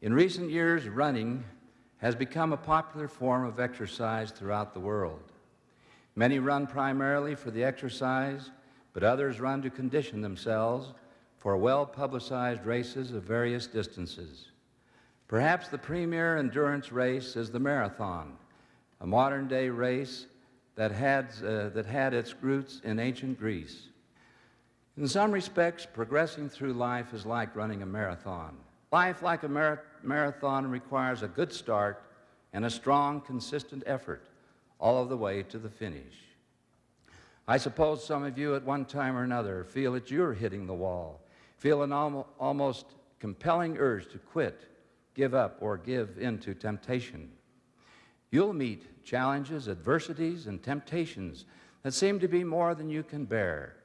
In recent years, running has become a popular form of exercise throughout the world. Many run primarily for the exercise, but others run to condition themselves for well-publicized races of various distances. Perhaps the premier endurance race is the marathon, a modern-day race that had its roots in ancient Greece. In some respects, progressing through life is like running a marathon. Life, like a marathon, requires a good start and a strong, consistent effort all of the way to the finish. I suppose some of you at one time or another feel that you're hitting the wall, feel an almost compelling urge to quit, give up, or give in to temptation. You'll meet challenges, adversities, and temptations that seem to be more than you can bear.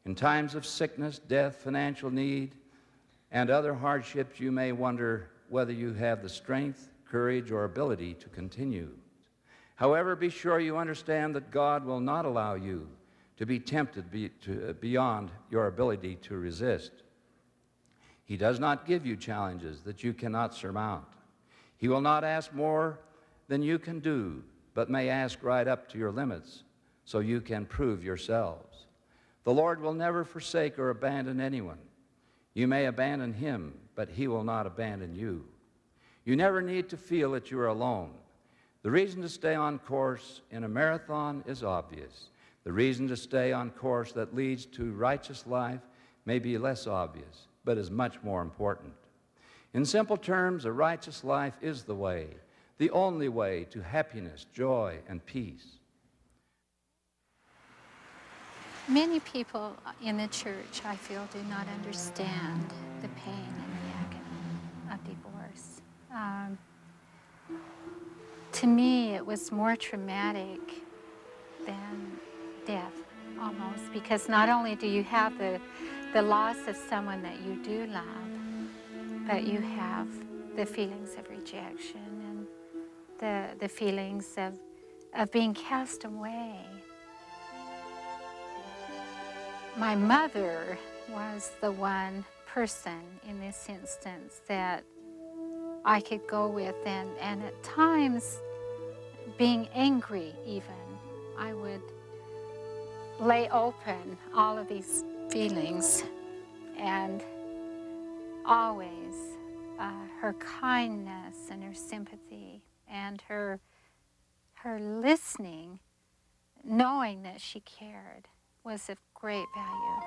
In times of sickness, death, financial need, and other hardships, you may wonder whether you have the strength, courage, or ability to continue. However, be sure you understand that God will not allow you to be tempted beyond your ability to resist. He does not give you challenges that you cannot surmount. He will not ask more than you can do, but may ask right up to your limits so you can prove yourselves. The Lord will never forsake or abandon anyone. You may abandon Him, but He will not abandon you. You never need to feel that you are alone. The reason to stay on course in a marathon is obvious. The reason to stay on course that leads to righteous life may be less obvious, but is much more important. In simple terms, a righteous life is the way, the only way to happiness, joy, and peace. Many people in the church, I feel, do not understand the pain and the agony of divorce. To me, it was more traumatic than death, almost, because not only do you have the loss of someone that you do love, but you have the feelings of rejection and the feelings of being cast away. My mother was the one person in this instance that I could go with, and at times being angry even, I would lay open all of these feelings, and always her kindness and her sympathy and her listening, knowing that she cared, was of great value.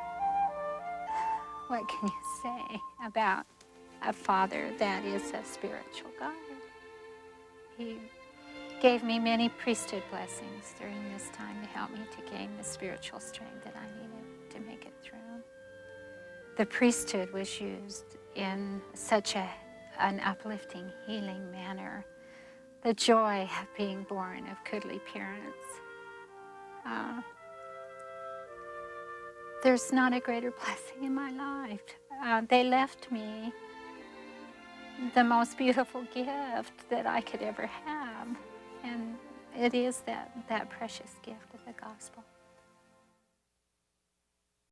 What can you say about a father that is a spiritual guide? He gave me many priesthood blessings during this time to help me to gain the spiritual strength that I needed to make it through. The priesthood was used in such an uplifting, healing manner. The joy of being born of goodly parents. There's not a greater blessing in my life. They left me the most beautiful gift that I could ever have. And it is that precious gift of the gospel.